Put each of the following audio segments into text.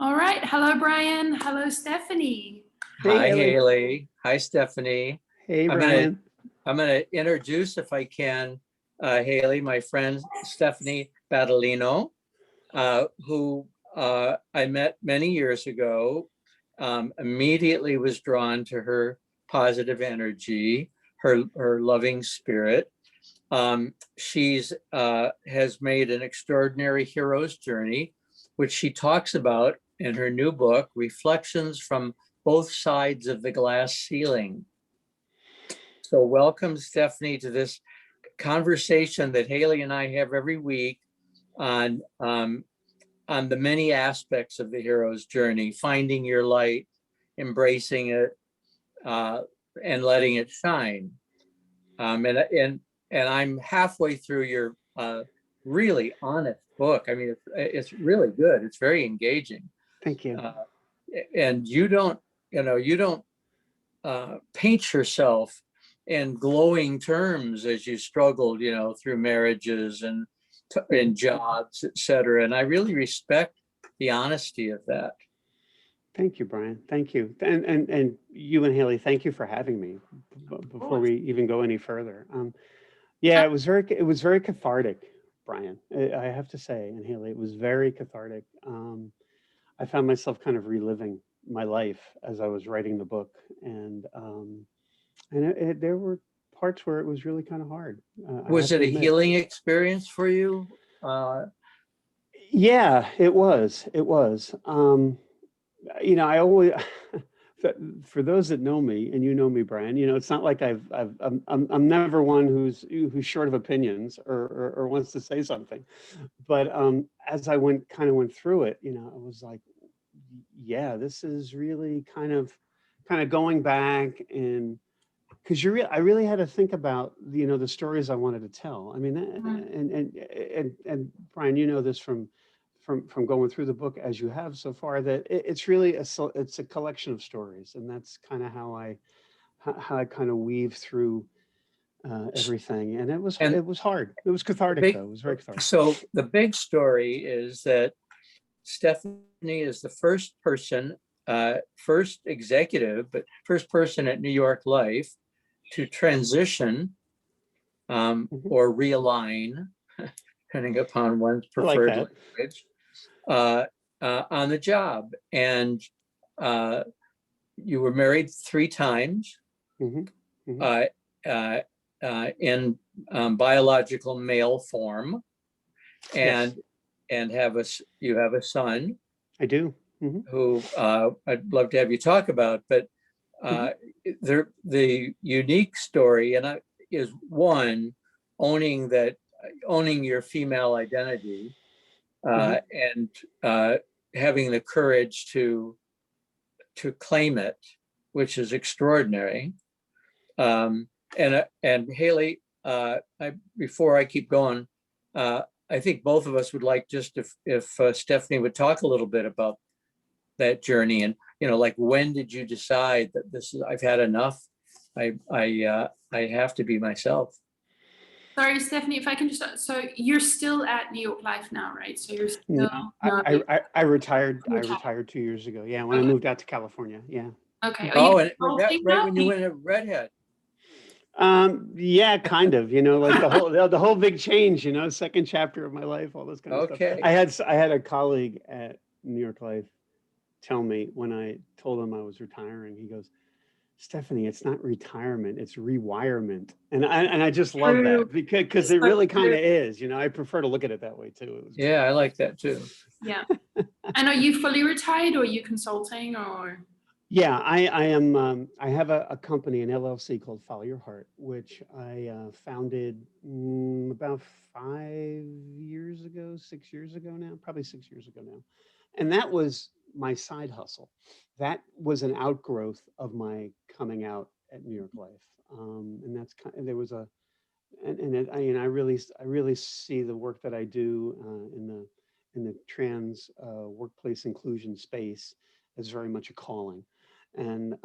All right. Hello, Brian. Hello, Stephanie. Hey, Hi, Haley. Haley. Hi, Stephanie. Hey, I'm gonna Brian. I'm gonna introduce, if I can, Haley, my friend Stephanie Battaglino, who I met many years ago. Immediately was drawn to her positive energy, her loving spirit. She's has made an extraordinary hero's journey, which she talks about in her new book, Reflections from Both Sides of the Glass Ceiling. So welcome, Stephanie, to this conversation that Haley and I have every week on the many aspects of the hero's journey, finding your light, embracing it, and letting it shine. And I'm halfway through your really honest book. I mean, it's really good. It's very engaging. Thank you. And you don't paint yourself in glowing terms as you struggled, through marriages and jobs, et cetera. And I really respect the honesty of that. Thank you, Brian. Thank you. And you and Haley, thank you for having me before we even go any further. Yeah, it was very cathartic, Brian. I have to say, and Haley, it was very cathartic. I found myself kind of reliving my life as I was writing the book, and there were parts where it was really kind of hard. Was it a healing experience for you? Yeah, it was. It was. I always, for those that know me, and you know me, Brian, it's not like I'm never one who's short of opinions or wants to say something, but as I went through it, I was like, yeah, this is really kind of going back, and because I really had to think about the stories I wanted to tell. I mean, and Brian, you know this from going through the book as you have so far, that it's really it's a collection of stories, and that's kind of how I kind of weave through everything. And it was hard. It was cathartic, though. It was very cathartic. So the big story is that Stephanie is the first person, first executive, but first person at New York Life to transition or realign, depending upon one's preferred language, on the job. And you were married 3 times in biological male form, and Yes. and you have a son. I do. Who I'd love to have you talk about, but the unique story is one, owning your female identity, and having the courage to claim it, which is extraordinary. And Haley, before I keep going, I think both of us would like just if Stephanie would talk a little bit about that journey, and like, when did you decide that I've had enough, I have to be myself? Sorry, Stephanie, if I can just, so you're still at New York Life now, right? So you're still. I retired. I retired 2 years ago. Yeah, when I moved out to California. Yeah. Okay. And right when you went a redhead. Yeah, kind of. Like the whole big change. Second chapter of my life, all this kind of stuff. I had a colleague at New York Life tell me, when I told him I was retiring, he goes, "Stephanie, it's not retirement, it's rewirement." And I just love that, because it really kind of is. I prefer to look at it that way too. Yeah, I like that too. Yeah. And are you fully retired, or are you consulting, or? Yeah, I am. I have a company, an LLC called Follow Your Heart, which I founded about 5 years ago, 6 years ago now, probably 6 years ago now. And that was my side hustle. That was an outgrowth of my coming out at New York Life. And that's there was a, and I really see the work that I do in the trans workplace inclusion space as very much a calling. And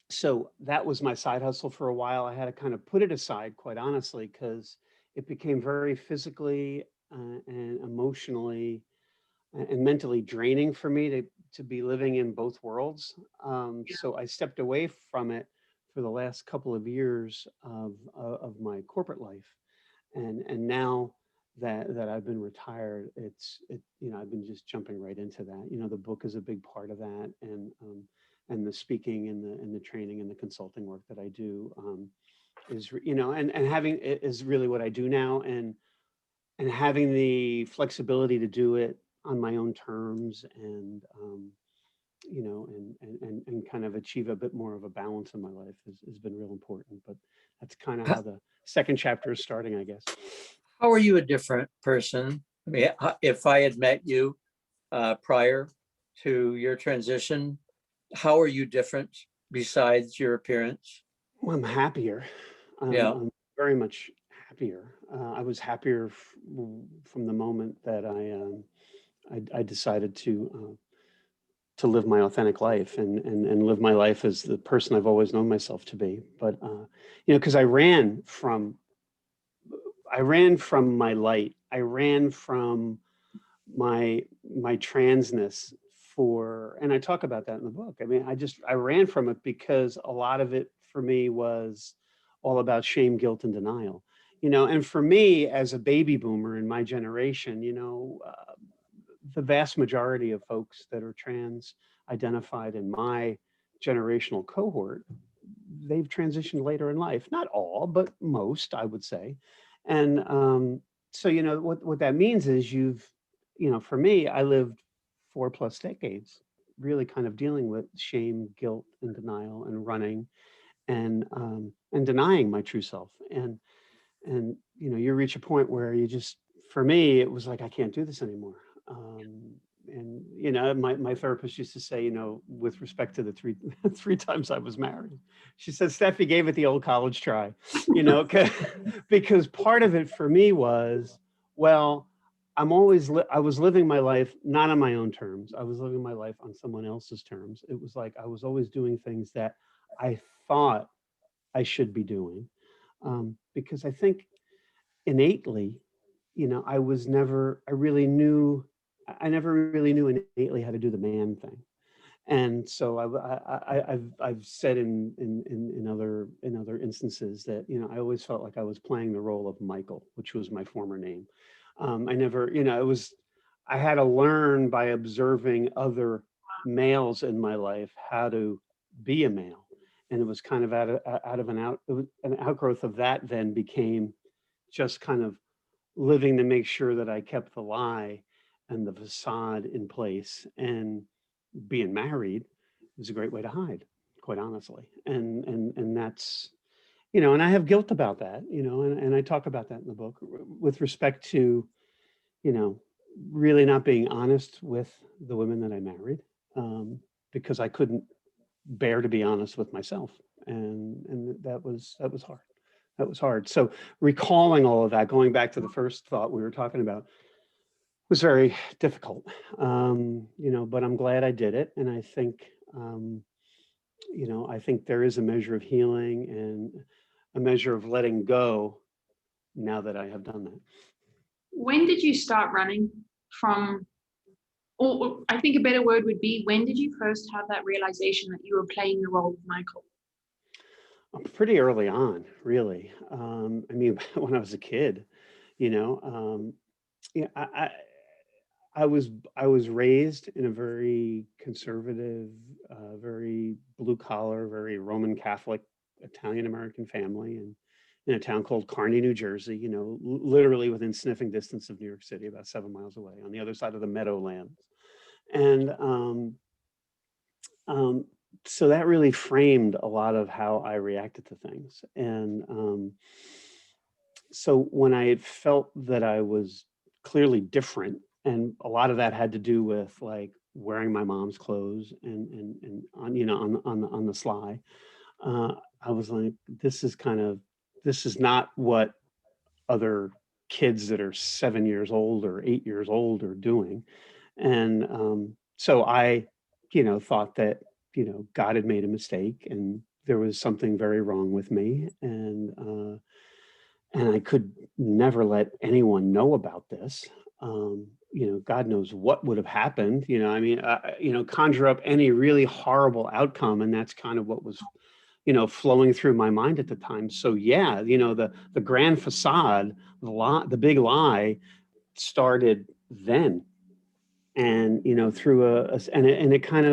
so that was my side hustle for a while. I had to kind of put it aside, quite honestly, because it became very physically and emotionally and mentally draining for me to be living in both worlds. So I stepped away from it for the last couple of years of my corporate life, and now that I've been retired, I've been just jumping right into that. The book is a big part of that, and the speaking and the training and the consulting work that I do and having it is really what I do now, and having the flexibility to do it on my own terms, and kind of achieve a bit more of a balance in my life has been real important. But that's kind of how the second chapter is starting, I guess. How are you a different person? I mean, if I had met you prior to your transition, how are you different besides your appearance? Well, I'm happier. Yeah. I'm very much happier. I was happier from the moment that I decided to live my authentic life and live my life as the person I've always known myself to be. But because I ran from my light. I ran from my transness and I talk about that in the book. I mean, I ran from it because a lot of it for me was all about shame, guilt, and denial. And for me as a baby boomer in my generation, the vast majority of folks that are trans identified in my generational cohort, they've transitioned later in life. Not all, but most, I would say. And so, what that means is for me, I lived 4+ decades really kind of dealing with shame, guilt, and denial, and running and denying my true self. And you reach a point where for me, it was like, I can't do this anymore. And my therapist used to say, with respect to the three times I was married, she said, Steffi gave it the old college try, because part of it for me was, well, I was living my life not on my own terms. I was living my life on someone else's terms. It was like I was always doing things that I thought I should be doing, because I think innately, I never really knew innately how to do the man thing. And so I've said in other instances that, I always felt like I was playing the role of Michael, which was my former name. I never, I had to learn by observing other males in my life how to be a male. And it was kind of an outgrowth of that then became just kind of living to make sure that I kept the lie and the facade in place. And being married was a great way to hide, quite honestly. And that's, and I have guilt about that, and I talk about that in the book with respect to, really not being honest with the women that I married, because I couldn't bear to be honest with myself. And that was hard. That was hard. So recalling all of that, going back to the first thought we were talking about, was very difficult. But I'm glad I did it. And I think, I think there is a measure of healing and a measure of letting go now that I have done that. When did you start running from, or I think a better word would be, when did you first have that realization that you were playing the role of Michael? Pretty early on, really. I mean, when I was a kid, I was raised in a very conservative, very blue collar, very Roman Catholic Italian American family, and in a town called Kearney, New Jersey. Literally within sniffing distance of New York City, about 7 miles away, on the other side of the Meadowlands, and so that really framed a lot of how I reacted to things. And so when I felt that I was clearly different, and a lot of that had to do with like wearing my mom's clothes and on the sly, I was like, this is not what other kids that are 7 years old or 8 years old are doing. And so I, thought that, God had made a mistake and there was something very wrong with me. And I could never let anyone know about this. God knows what would have happened, I mean, conjure up any really horrible outcome. And that's kind of what was, flowing through my mind at the time. So yeah, the grand facade, the big lie started then. And, through and it kind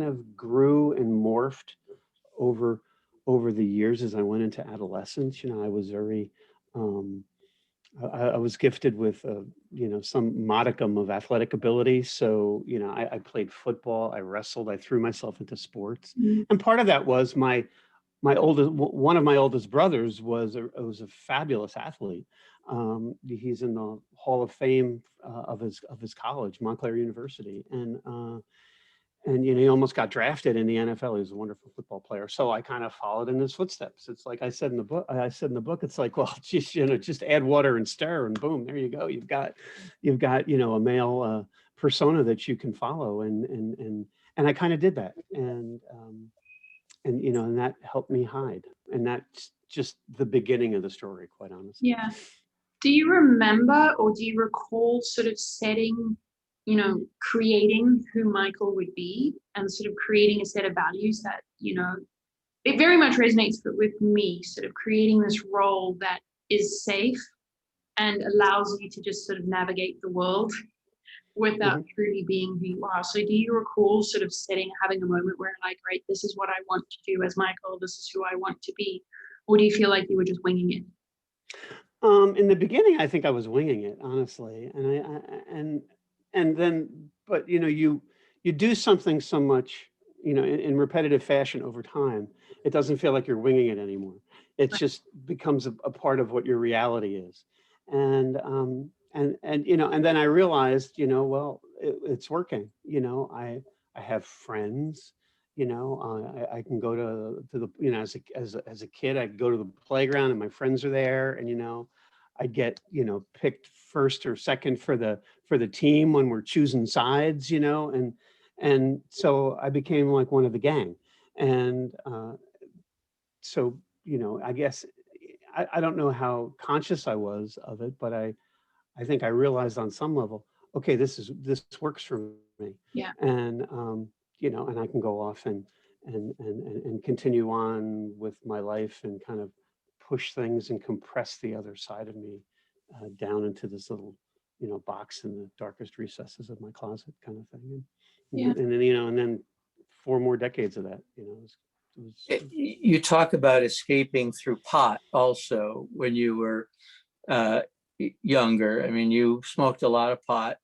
of grew and morphed over the years as I went into adolescence. I was very, I was gifted with, some modicum of athletic ability. So, I played football, I wrestled, I threw myself into sports. Mhm. And part of that was one of my oldest brothers was a fabulous athlete. He's in the Hall of Fame of his college, Montclair University. And he almost got drafted in the NFL. He was a wonderful football player. So I kind of followed in his footsteps. It's like I said in the book, it's like, well, just add water and stir, and boom, there you go. You've got a male persona that you can follow. And I kind of did that. And that helped me hide. And that's just the beginning of the story, quite honestly. Yeah. Do you remember or do you recall sort of setting, creating who Michael would be and sort of creating a set of values that, it very much resonates with me, sort of creating this role that is safe and allows you to just sort of navigate the world without truly being who you are. So do you recall sort of having a moment where like, right, this is what I want to do as Michael, this is who I want to be? Or do you feel like you were just winging it? In the beginning, I think I was winging it, honestly. And then, but you do something so much, in repetitive fashion over time, it doesn't feel like you're winging it anymore. It Right. just becomes a part of what your reality is. And then I realized, well, it's working. I have friends. I can go to the, as a kid, I could go to the playground and my friends are there, and I get picked first or second for the team when we're choosing sides, and so I became like one of the gang. And so I guess I don't know how conscious I was of it, but I think I realized on some level, okay, this works for me. Yeah. And and I can go off and continue on with my life and kind of push things and compress the other side of me down into this little box in the darkest recesses of my closet, kind of thing. Yeah. And then and then 4 more decades of that. You talk about escaping through pot also when you were younger. I mean, you smoked a lot of pot.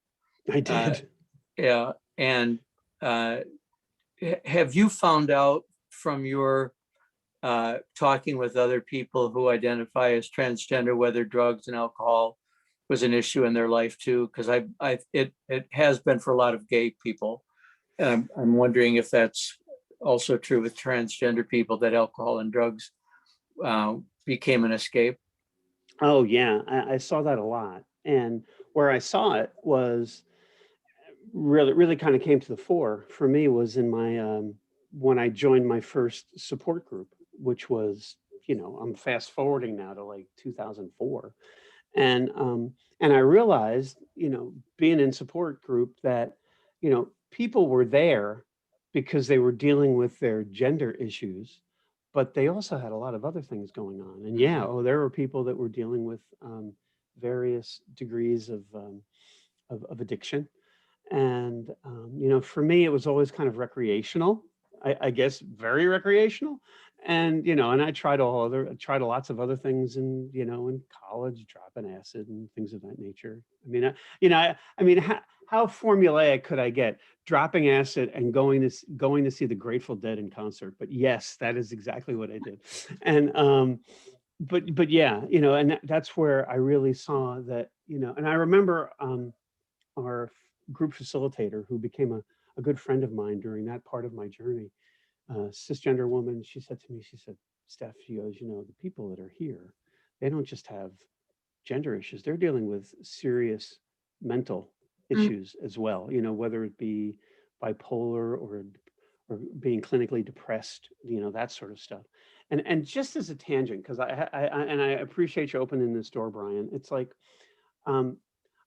I did. Yeah. And have you found out from your talking with other people who identify as transgender whether drugs and alcohol was an issue in their life too? Because it has been for a lot of gay people. And I'm wondering if that's also true with transgender people, that alcohol and drugs became an escape. Oh yeah, I saw that a lot. And where I saw it was really kind of came to the fore for me was in my when I joined my first support group, which was, I'm fast forwarding now to like 2004. And I realized, being in support group that, people were there because they were dealing with their gender issues, but they also had a lot of other things going on. And yeah, there were people that were dealing with various degrees of addiction. And for me, it was always kind of recreational. I guess very recreational. And and I tried lots of other things in college, dropping acid and things of that nature. I mean, how formulaic could I get? Dropping acid and going to see the Grateful Dead in concert. But yes, that is exactly what I did. And but yeah, and that's where I really saw that, and I remember our group facilitator, who became a good friend of mine during that part of my journey, cisgender woman. She said to me, she said, Steph, she goes, the people that are here, they don't just have gender issues, they're dealing with serious mental issues as well, whether it be bipolar or being clinically depressed, that sort of stuff. And just as a tangent, because I appreciate you opening this door, Brian. It's like,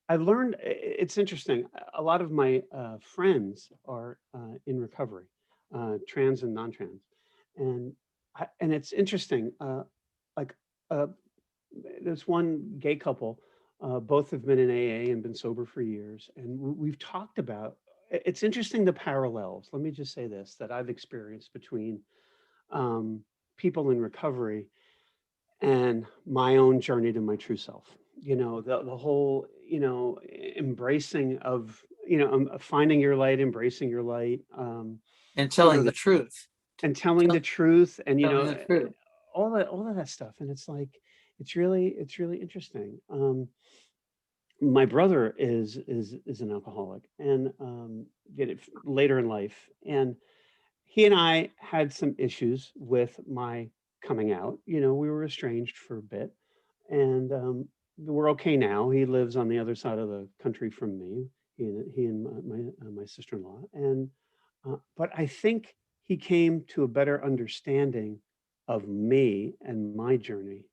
I've learned, it's interesting. A lot of my friends are in recovery, trans and non-trans. And and it's interesting, like uh, there's one gay couple, both have been in AA and been sober for years. And we've talked about, it's interesting the parallels. Let me just say this, that I've experienced between um, people in recovery and my own journey to my true self. You know, the whole, you know, embracing of, you know, finding your light, embracing your light, And you know, telling the truth. and telling the truth, and you Telling know, the truth. all of that stuff. And it's like, it's really interesting. My brother is an alcoholic, and did it later in life, and he and I had some issues with my coming out. You know, we were estranged for a bit, and we're okay now. He lives on the other side of the country from me. He and my sister-in-law, and but I think he came to a better understanding of me and my journey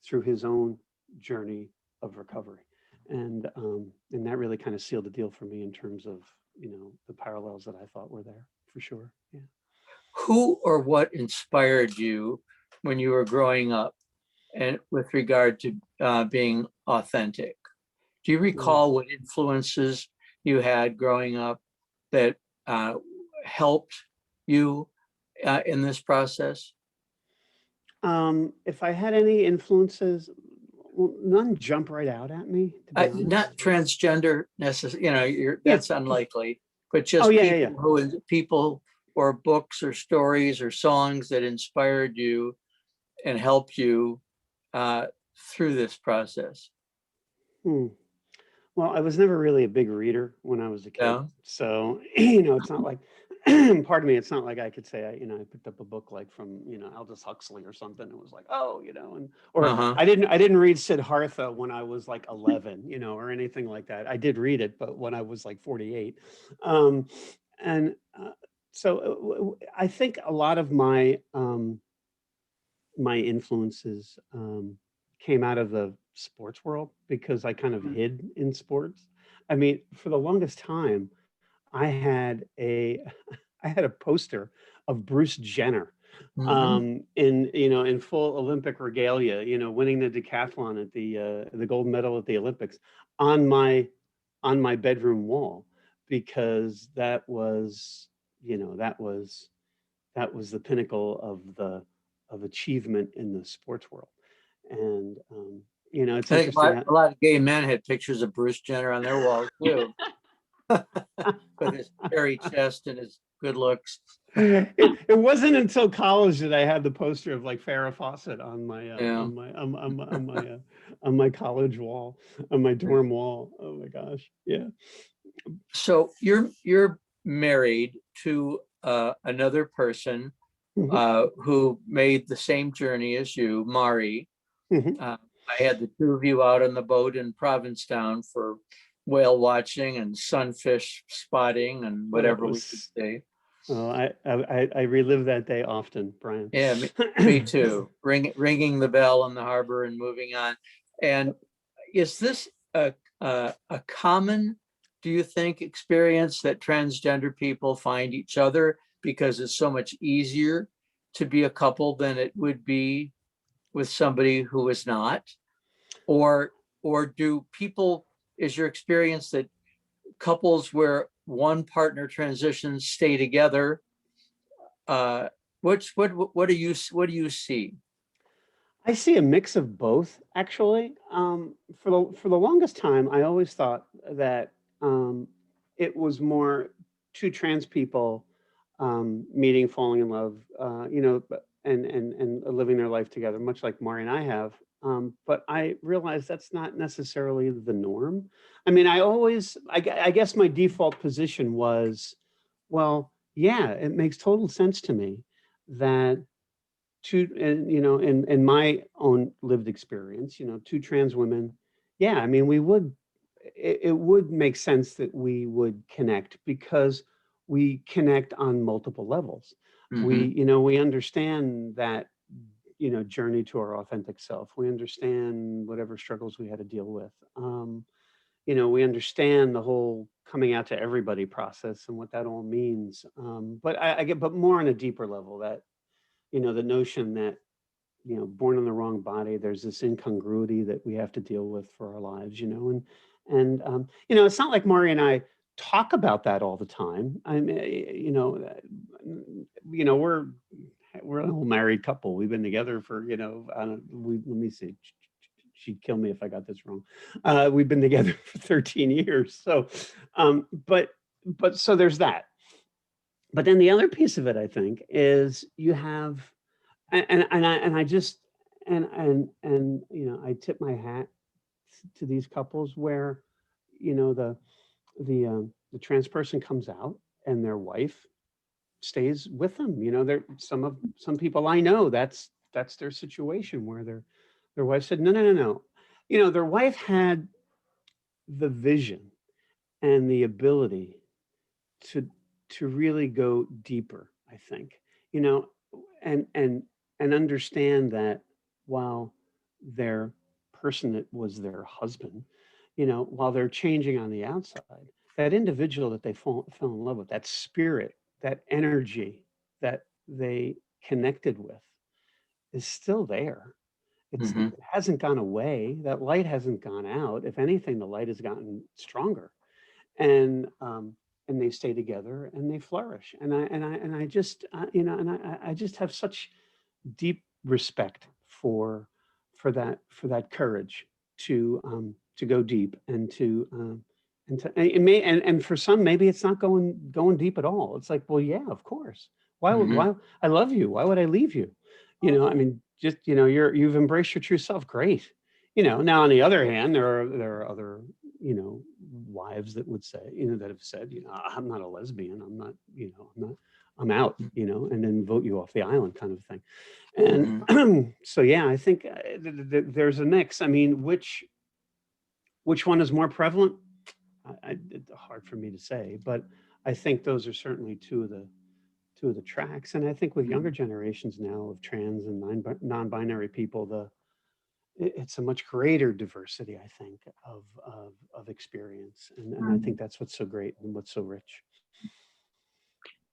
through his own journey of recovery, and that really kind of sealed the deal for me in terms of, you know, the parallels that I thought were there for sure. Yeah. Who or what inspired you when you were growing up, and with regard to being authentic? Do you Mm. recall what influences you had growing up that helped you in this process? If I had any influences, well, none jump right out at me, to be honest. Not transgender necessarily, you know, Yeah. that's unlikely, but Oh, just yeah, yeah, yeah. people or books or stories or songs that inspired you and helped you through this process. Hmm. Well, I was never really a big reader when I was a kid. Yeah. So, you know, it's not like, pardon me, it's not like I could say, you know, I picked up a book like from, you know, Aldous Huxley or something. It was like, oh, you know, and, or Uh-huh. I didn't read Siddhartha when I was like 11, you know, or anything like that. I did read it, but when I was like 48. Um, and so I think a lot of my influences came out of the sports world because I kind of hid in sports. I mean, for the longest time, I had a I had a poster of Bruce Jenner Mm-hmm. in, you know, in full Olympic regalia, you know, winning the decathlon at the gold medal at the Olympics on my bedroom wall, because that was, you know, that was the pinnacle of achievement in the sports world. And you know, it's I think interesting. a lot of gay men had pictures of Bruce Jenner on their walls too, with his hairy chest and his good looks. It wasn't until college that I had the poster of like Farrah Fawcett Yeah. on my college wall, on my dorm wall. Oh my gosh, yeah. So you're married to another person Mhm, who made the same journey as you, Mari. mhm. I had the two of you out on the boat in Provincetown for whale watching and sunfish spotting and Oh, that whatever we could was. say. Oh, I relive that day often, Brian. Yeah, me too. Ringing the bell in the harbor and moving on. And is this a common, do you think, experience that transgender people find each other because it's so much easier to be a couple than it would be with somebody who is not? Or do people, is your experience that couples where one partner transitions stay together? What do you see? I see a mix of both, actually. For the longest time, I always thought that it was more two trans people meeting, falling in love, you know, and living their life together, much like Mari and I have. But I realized that's not necessarily the norm. I mean, I guess my default position was, well, yeah, it makes total sense to me that two, and you know, in my own lived experience, you know, two trans women, yeah, I mean, it would make sense that we would connect because we connect on multiple levels. Mm-hmm. You know, we understand that, you know, journey to our authentic self. We understand whatever struggles we had to deal with. you know, we understand the whole coming out to everybody process and what that all means. But I get, but more on a deeper level, that, you know, the notion that, you know, born in the wrong body, there's this incongruity that we have to deal with for our lives, you know, and you know, it's not like Maury and I talk about that all the time. I mean, you know, we're a whole married couple. We've been together for, you know, I don't, let me see. She'd kill me if I got this wrong. We've been together for 13 years. So, but so there's that. But then the other piece of it, I think, is you have, and I just, and you know, I tip my hat to these couples where, you know, the trans person comes out and their wife stays with them. You know, there some people I know, that's their situation, where their wife said, no, no, no, no. You know, their wife had the vision and the ability to really go deeper, I think, you know, and understand that while their person that was their husband, you know, while they're changing on the outside, that individual that they fell in love with, that spirit, that energy that they connected with, is still there. Hmm. It hasn't gone away. That light hasn't gone out. If anything, the light has gotten stronger, and they stay together and they flourish. And I just, you know, and I just have such deep respect for that courage to go deep, and it may, and for some maybe it's not going deep at all. It's like, well, yeah, of course. Hmm. Why I love you. Why would I leave you? You know, I mean, just, you know, you've embraced your true self. Great. You know, now on the other hand, there are other, you know, wives that would say, you know, that have said, you know, I'm not a lesbian. I'm not, you know, I'm out, you know, and then vote you off the island kind of thing. Hmm. And so, yeah, I think there's a mix. I mean, which one is more prevalent? It's hard for me to say, but I think those are certainly two of the tracks. And I think with younger generations now of trans and non-binary people, it's a much greater diversity, I think, of experience. And I think that's what's so great and what's so rich.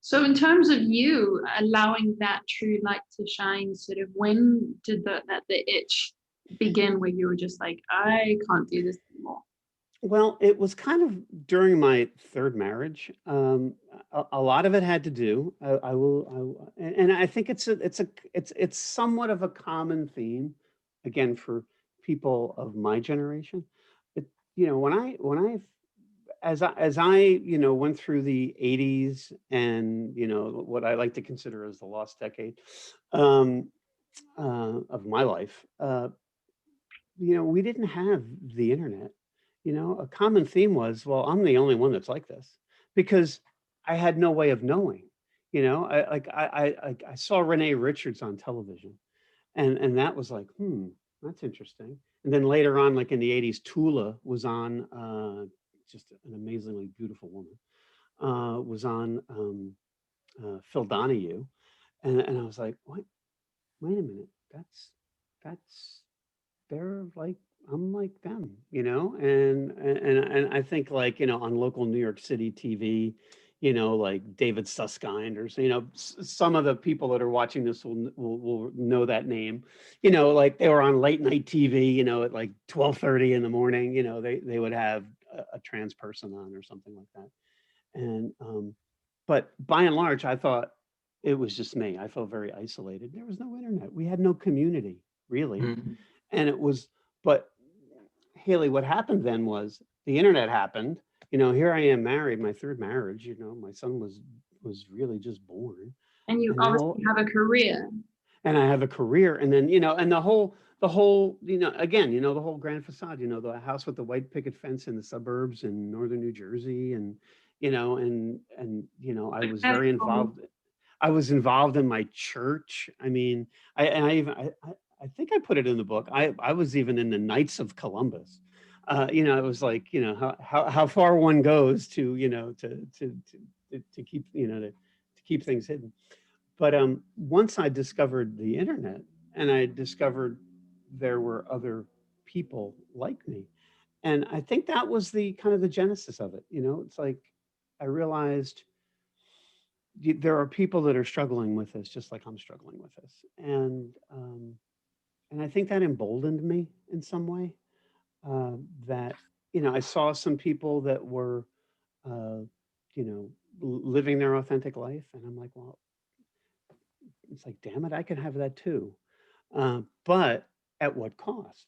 So in terms of you allowing that true light to shine, sort of when did the itch begin where you were just like, I can't do this anymore? Well, it was kind of during my third marriage. A lot of it had to do. And I think it's somewhat of a common theme, again, for people of my generation. It, you know, as I, you know, went through the '80s and, you know, what I like to consider as the lost decade um, of my life. You know, we didn't have the internet. You know, a common theme was, well, I'm the only one that's like this, because I had no way of knowing. You know, I saw Renee Richards on television, and that was like, that's interesting. And then later on, like in the '80s, Tula was on, just an amazingly beautiful woman, was on Phil Donahue, and I was like, wait a minute, that's they're like, I'm like them, you know, and I think, like, you know, on local New York City TV, you know, like David Susskind, or, you know, some of the people that are watching this will know that name, you know, like they were on late night TV, you know, at like 12:30 in the morning, you know, they would have a trans person on or something like that. And but by and large, I thought it was just me. I felt very isolated. There was no internet. We had no community, really. Hmm. And it was, but Haley, what happened then was the internet happened. You know, here I am married, my third marriage, you know, my son was really just born. And you And now, obviously have a career. and I have a career. And then, you know, and the whole, you know, again, you know, the whole grand facade, you know, the house with the white picket fence in the suburbs in northern New Jersey. And, you know, you know, Successful. I was involved in my church. I mean, I think I put it in the book. I was even in the Knights of Columbus. You know, it was like, you know, how far one goes to, you know, to keep, you know, to keep things hidden. But once I discovered the internet, and I discovered there were other people like me, And I think that was the kind of the genesis of it. You know, it's like I realized there are people that are struggling with this, just like I'm struggling with this, and I think that emboldened me in some way. That you know, I saw some people that were, uh, you know, living their authentic life, and I'm like, well, it's like, damn it, I could have that too. But at what cost?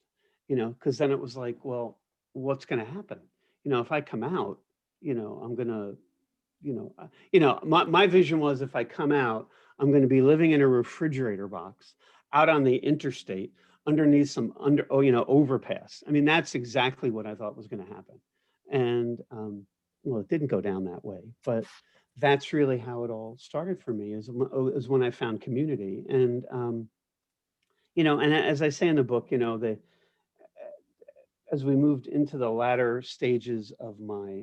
You know, because then it was like, well, what's going to happen? You know, if I come out, you know, I'm going to, my vision was if I come out, I'm going to be living in a refrigerator box out on the interstate underneath some overpass. I mean, that's exactly what I thought was going to happen. And, well, it didn't go down that way, but that's really how it all started for me is when I found community. And, and as I say in the book, as we moved into the latter stages of my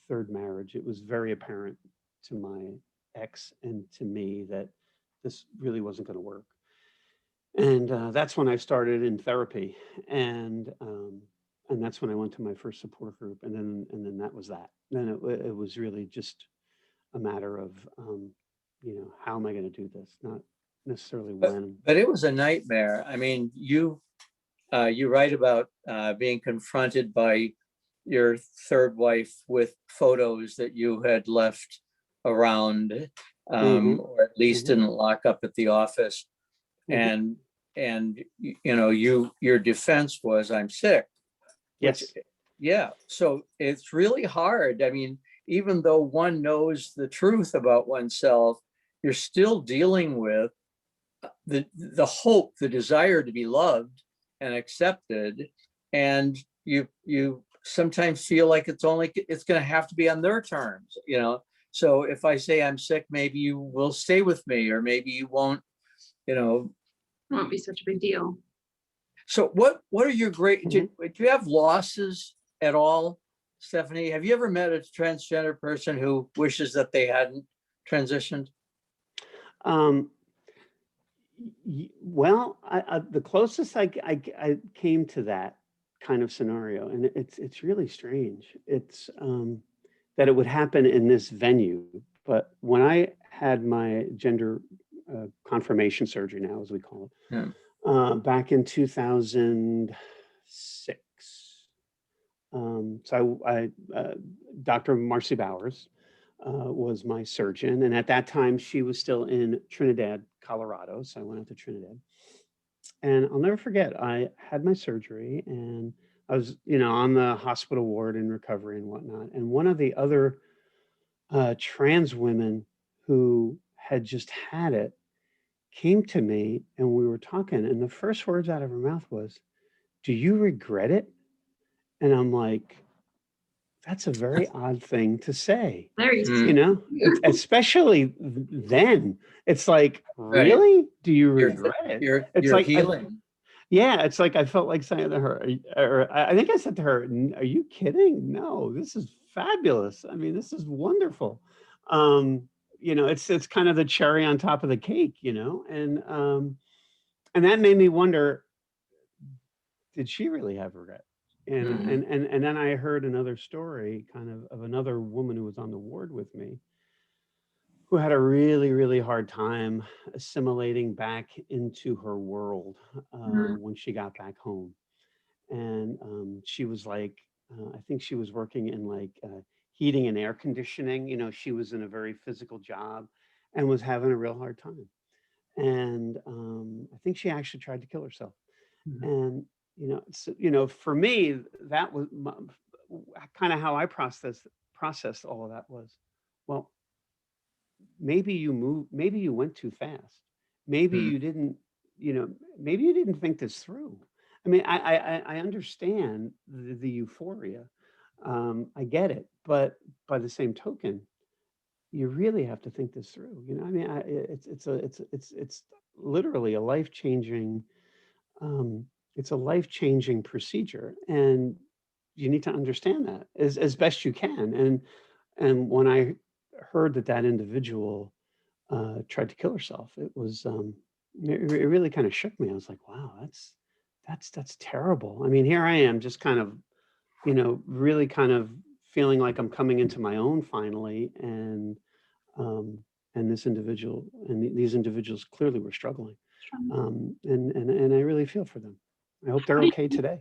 third marriage, it was very apparent to my ex and to me that this really wasn't going to work. And that's when I started in therapy, and that's when I went to my first support group, and then that was that. Then it was really just a matter of how am I going to do this, not necessarily when. But it was a nightmare. I mean, you write about being confronted by your third wife with photos that you had left around, or at least didn't lock up at the office. And your defense was, I'm sick. Yes. Yeah. So it's really hard. I mean, even though one knows the truth about oneself, you're still dealing with the hope, the desire to be loved and accepted, and you sometimes feel like it's going to have to be on their terms. So if I say I'm sick, maybe you will stay with me, or maybe you won't. Won't be such a big deal. So what are your do you have losses at all, Stephanie? Have you ever met a transgender person who wishes that they hadn't transitioned? Well, the closest I came to that kind of scenario, and it's really strange. It's that it would happen in this venue, but when I had my gender confirmation surgery, now as we call it, back in 2006. So I Dr. Marcy Bowers was my surgeon, and at that time she was still in Trinidad, Colorado. So I went out to Trinidad, and I'll never forget. I had my surgery, and I was, on the hospital ward in recovery and whatnot. And one of the other trans women who had just had it came to me, and we were talking, and the first words out of her mouth was, "Do you regret it?" And I'm like, that's a very odd thing to say. Very Especially then. It's like, really? Do you regret it? It's you're like healing. It's like I felt like saying to her, or I think I said to her, "Are you kidding? No, this is fabulous. I mean, this is wonderful." It's kind of the cherry on top of the cake, and that made me wonder, did she really have regret? And then I heard another story kind of another woman who was on the ward with me, who had a really, really hard time assimilating back into her world when she got back home. And she was like, I think she was working in like heating and air conditioning. She was in a very physical job and was having a real hard time. And I think she actually tried to kill herself. And for me, that was kind of how I processed all of that was, well, maybe you went too fast. Maybe you didn't, maybe you didn't think this through. I mean, I understand the euphoria. I get it. But by the same token, you really have to think this through. I mean, it's literally a life-changing it's a life-changing procedure, and you need to understand that as best you can. And when I heard that individual tried to kill herself, it was it really kind of shook me. I was like, wow, that's terrible. I mean, here I am, just kind of you know, really kind of feeling like I'm coming into my own finally, and this individual and these individuals clearly were struggling, and I really feel for them. I hope they're okay today.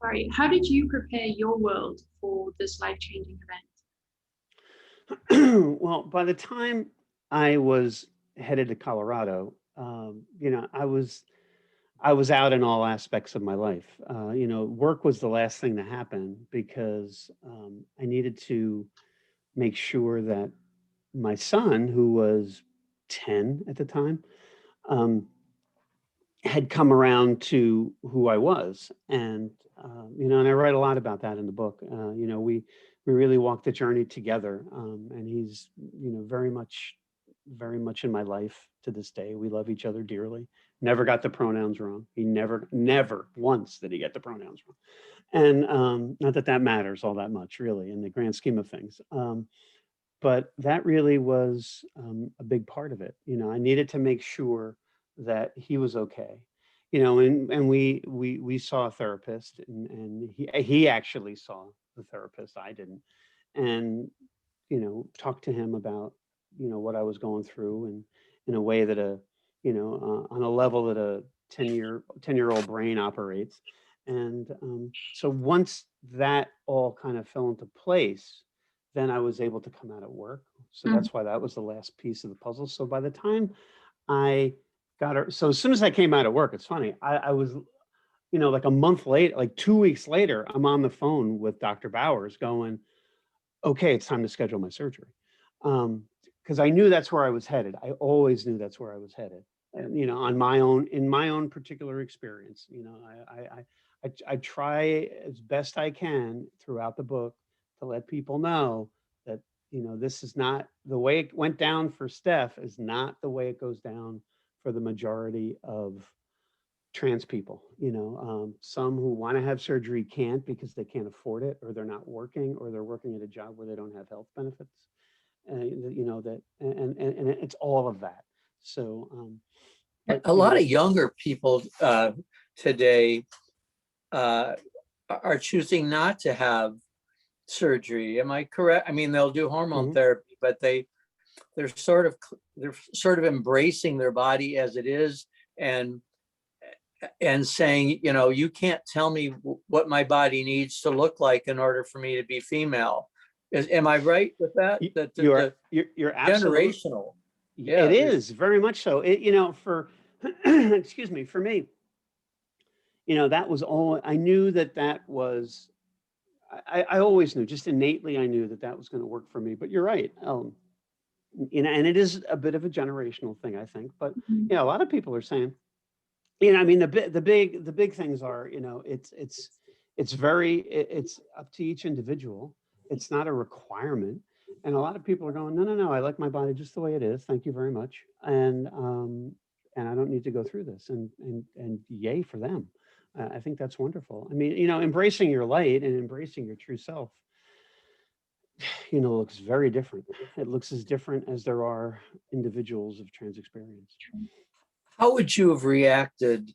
Sorry, how did you prepare your world for this life-changing event? Well, by the time I was headed to Colorado, you know, I was out in all aspects of my life. You know, work was the last thing to happen because I needed to make sure that my son, who was 10 at the time, um, had come around to who I was. And, you know, and I write a lot about that in the book. You know, we really walked the journey together. And he's, you know, very much in my life to this day. We love each other dearly. Never got the pronouns wrong. He never once did he get the pronouns wrong. And not that that matters all that much, really, in the grand scheme of things. But that really was a big part of it. You know, I needed to make sure that he was okay. You know, and we saw a therapist, and he actually saw the therapist. I didn't, and you know, talked to him about, you know, what I was going through, and in a way that on a level that a 10-year-old brain operates. And so once that all kind of fell into place, then I was able to come out of work. So that's why that was the last piece of the puzzle. So by the time I got her, so as soon as I came out of work, it's funny, I was, you know, like a month late, like 2 weeks later, I'm on the phone with Dr. Bowers going, okay, it's time to schedule my surgery. Because I knew that's where I was headed. I always knew that's where I was headed. And, you know, in my own particular experience, you know, I try as best I can throughout the book to let people know that, you know, this is not the way it went down for Steph is not the way it goes down for the majority of trans people. You know, some who want to have surgery can't because they can't afford it, or they're not working, or they're working at a job where they don't have health benefits. You know, that, and it's all of that. So, but, a lot of younger people today are choosing not to have surgery. Am I correct? I mean, they'll do hormone therapy, but they're sort of embracing their body as it is, and saying, you know, you can't tell me what my body needs to look like in order for me to be female. Am I right with that? You're absolutely generational. Yeah, it is very much so. It, you know, for excuse me, for me, you know, that was all I knew. That was, I always knew, just innately, I knew that was going to work for me. But you're right. You know, and it is a bit of a generational thing, I think. But yeah, a lot of people are saying, you know, I mean, the big things are, you know, it's up to each individual. It's not a requirement. And a lot of people are going, no, I like my body just the way it is. Thank you very much. And I don't need to go through this, and yay for them. I think that's wonderful. I mean, you know, embracing your light and embracing your true self, you know, looks very different. It looks as different as there are individuals of trans experience. How would you have reacted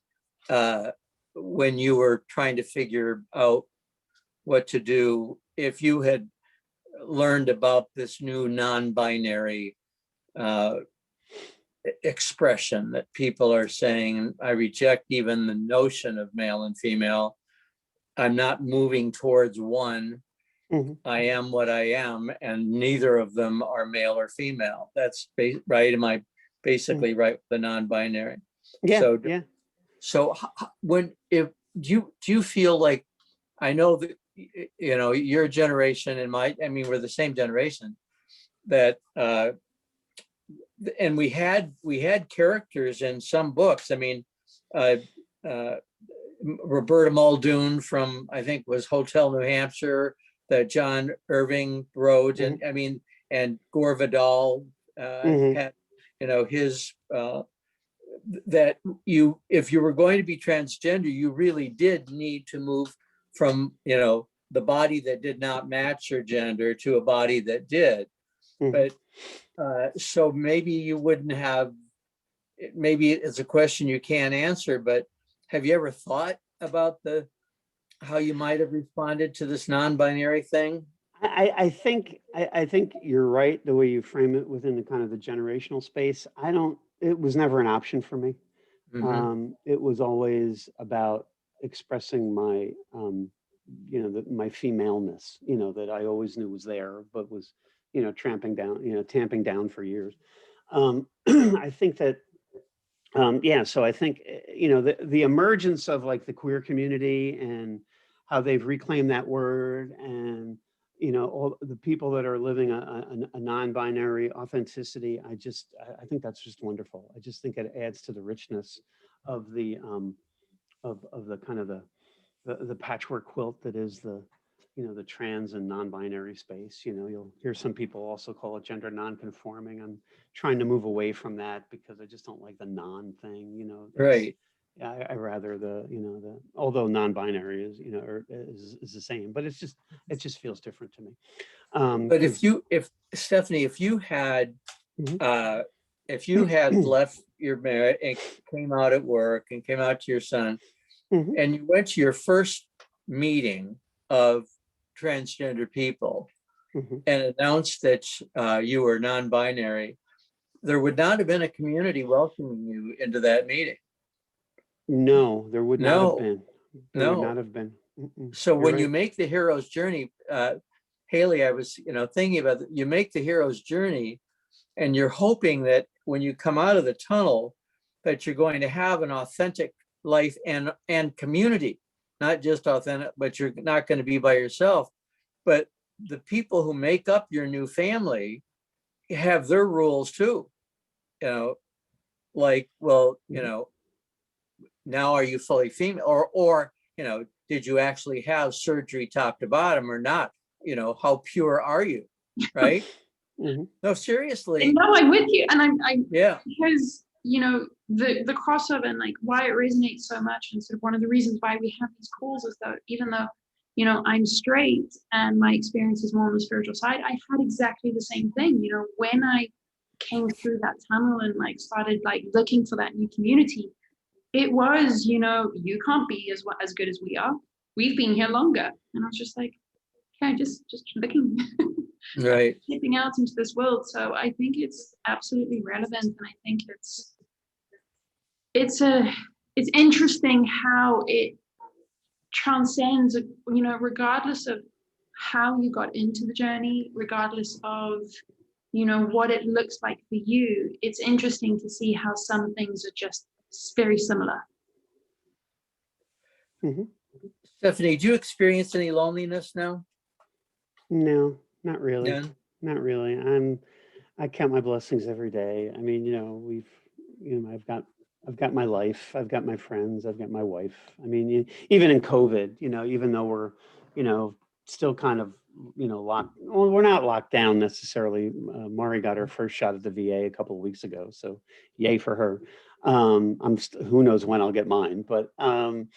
when you were trying to figure out what to do if you had learned about this new non-binary expression that people are saying, I reject even the notion of male and female. I'm not moving towards one. I am what I am, and neither of them are male or female. That's right. Am I basically right with the non-binary? Yeah. So, yeah. So do you feel like, I know that, you know, your generation and I mean, we're the same generation, that and we had characters in some books. I mean, Roberta Muldoon from, I think, was Hotel New Hampshire, that John Irving wrote, and I mean, and Gore Vidal had, you know, his that if you were going to be transgender, you really did need to move from, you know, the body that did not match your gender to a body that did. But so maybe you wouldn't have, maybe it's a question you can't answer, but have you ever thought about how you might have responded to this non-binary thing? I think you're right the way you frame it within the kind of the generational space. It was never an option for me. Mhm. It was always about expressing my, my femaleness, that I always knew was there, but was, tamping down for years. I think that, so I think, the emergence of like the queer community and how they've reclaimed that word, and, all the people that are living a non-binary authenticity. I think that's just wonderful. I just think it adds to the richness of the, of the kind of the patchwork quilt that is the trans and non-binary space. You'll hear some people also call it gender non-conforming. I'm trying to move away from that because I just don't like the non thing. Right. I rather although non-binary is is the same, but it just feels different to me. But if Stephanie, Mhm. if you had left your marriage and came out at work and came out to your son, Mhm. and you went to your first meeting of transgender people Mhm. and announced that you were non-binary, there would not have been a community welcoming you into that meeting. No, there would not have No, been. There would not no. have been. Mm-mm. So You're when you right. make the hero's journey, Hayley, I was, thinking about that. You make the hero's journey, and you're hoping that when you come out of the tunnel, that you're going to have an authentic life and community, not just authentic, but you're not going to be by yourself. But the people who make up your new family have their rules too. You know, like, well, Mhm. now are you fully female, or did you actually have surgery top to bottom or not? How pure are you? Right? Mhm. No, And seriously. no, I'm with you. And I Yeah. because the crossover and like why it resonates so much, and sort of one of the reasons why we have these calls is that even though I'm straight and my experience is more on the spiritual side, I had exactly the same thing. When I came through that tunnel and like started like looking for that new community, it was you can't be as good as we are. We've been here longer, and I was just like, okay, just looking. Right. Stepping out into this world. So I think it's absolutely relevant, and I think it's interesting how it transcends, regardless of how you got into the journey, regardless of what it looks like for you. It's interesting to see how some things are just very similar. Mhm. Stephanie, do you experience any loneliness now? No, not really. None. Not really. I count my blessings every day. I mean, I've got my life, I've got my friends, I've got my wife. I mean, even in COVID, even though we're, still kind of, locked. Well, we're not locked down necessarily. Mari got her first shot at the VA a couple of weeks ago, so yay for her. Who knows when I'll get mine, but no,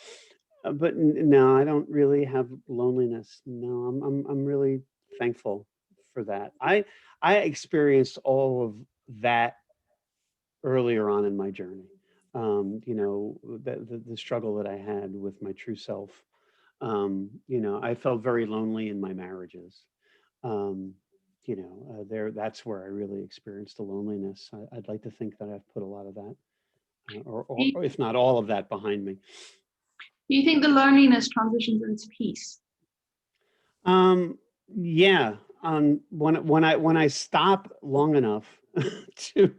I don't really have loneliness. No, I'm really thankful for that. I experienced all of that earlier on in my journey. The struggle that I had with my true self. I felt very lonely in my marriages. That's where I really experienced the loneliness. I'd like to think that I've put a lot of that, or if not all of that, behind me. Do you think the loneliness transitions into peace? Yeah. When I stop long enough to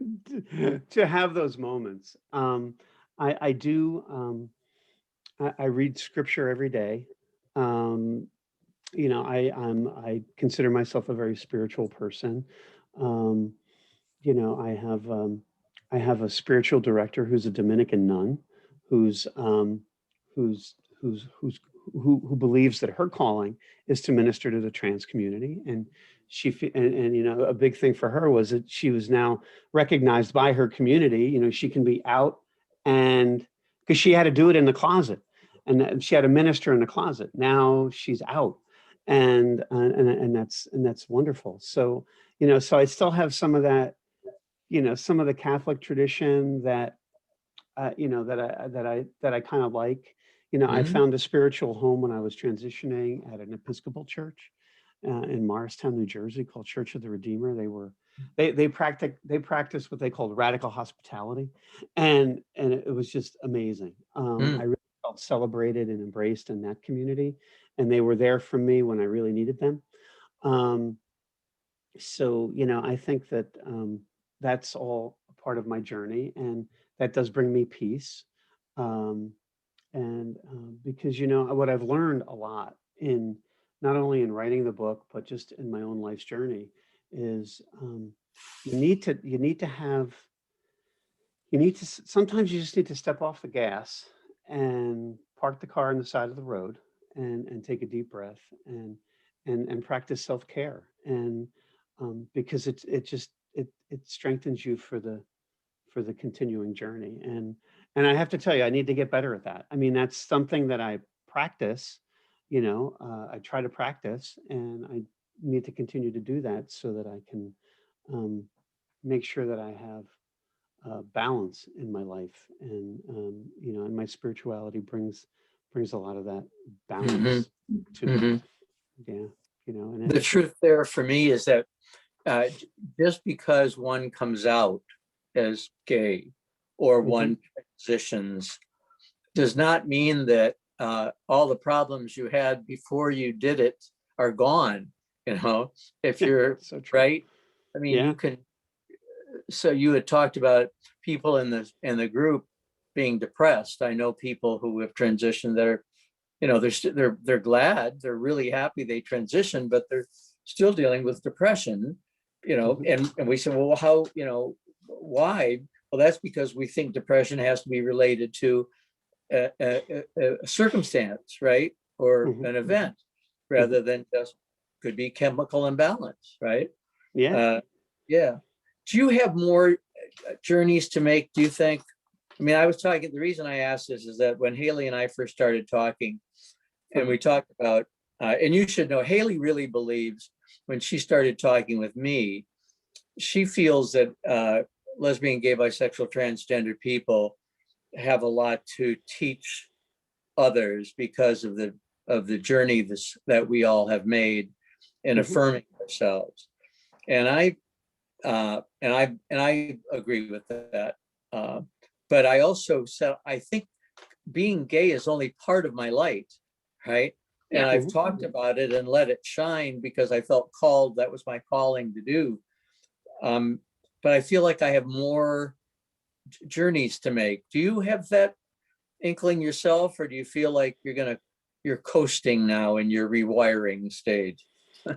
to have those moments, I do. I read scripture every day. Um, I consider myself a very spiritual person. Um, I have a spiritual director who's a Dominican nun, who's who's who believes that her calling is to minister to the trans community, and and a big thing for her was that she was now recognized by her community. She can be out, and because she had to do it in the closet, and she had to minister in the closet. Now she's out, and that's wonderful. So so I still have some of that, some of the Catholic tradition that that I kind of like. I Mhm. found a spiritual home when I was transitioning at an Episcopal church in Morristown, New Jersey, called Church of the Redeemer. They practiced what they called radical hospitality, and it was just amazing. I Mm. really felt celebrated and embraced in that community, and they were there for me when I really needed them. Um, so I think that that's all a part of my journey, and that does bring me peace. Um, and because what I've learned a lot in not only in writing the book but just in my own life's journey is sometimes you just need to step off the gas and park the car on the side of the road and take a deep breath and practice self-care, and because it strengthens you for the continuing journey. And I have to tell you, I need to get better at that. I mean, that's something that I practice, I try to practice, and I need to continue to do that so that I can um, make sure that I have balance in my life. And my spirituality brings a lot of that Mhm. balance to me. Mhm. Yeah. And The truth there for me is that just because one comes out as gay or Mhm, one transitions does not mean that all the problems you had before you did it are gone. If yeah, you're so true. right, I mean, Yeah. you can. So you had talked about people in the group being depressed. I know people who have transitioned that are, they're glad, they're really happy they transitioned, but they're still dealing with depression. Mhm, And we said, well, how, why? Well, that's because we think depression has to be related to a circumstance, right? Or mhm, an event, mhm. rather than just could be chemical imbalance, right? Yeah. Uh, yeah. Do you have more journeys to make, do you think? I mean, I was talking, the reason I asked this is that when Hayley and I first started talking, and we talked about, and you should know, Hayley really believes when she started talking with me, she feels that lesbian, gay, bisexual, transgender people have a lot to teach others because of the journey that we all have made in Mhm, affirming ourselves. And I agree with that. Uh, but I also said I think being gay is only part of my light, right? And Yeah. I've mhm. talked about it and let it shine because I felt called. That was my calling to do. Um, but I feel like I have more journeys to make. Do you have that inkling yourself, or do you feel like you're coasting now in your rewiring stage?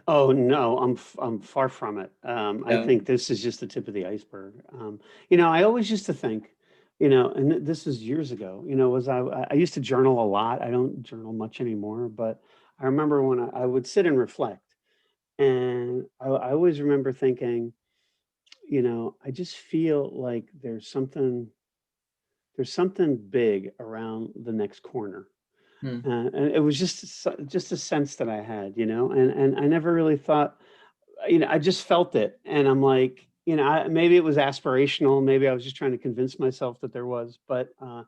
Oh no, I'm far from it. I Yeah. think this is just the tip of the iceberg. I always used to think, and this is years ago. Was I used to journal a lot. I don't journal much anymore, but I remember when I would sit and reflect, and I always remember thinking, I just feel like there's something big around the next corner. Hmm. And it was just a sense that I had, and I never really thought, I just felt it. And I'm like, maybe it was aspirational. Maybe I was just trying to convince myself that there was, but, kind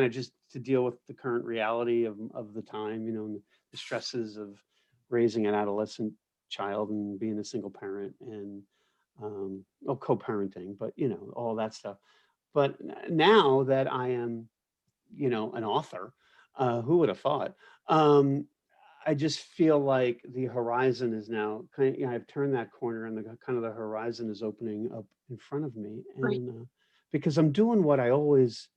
of just to deal with the current reality of the time, and the stresses of raising an adolescent child and being a single parent and, well, co-parenting, but, all that stuff. But now that I am, an author, who would have thought? Um, I just feel like the horizon is now I've turned that corner, and the kind of the horizon is opening up in front of me. Right. And because I'm doing what I always,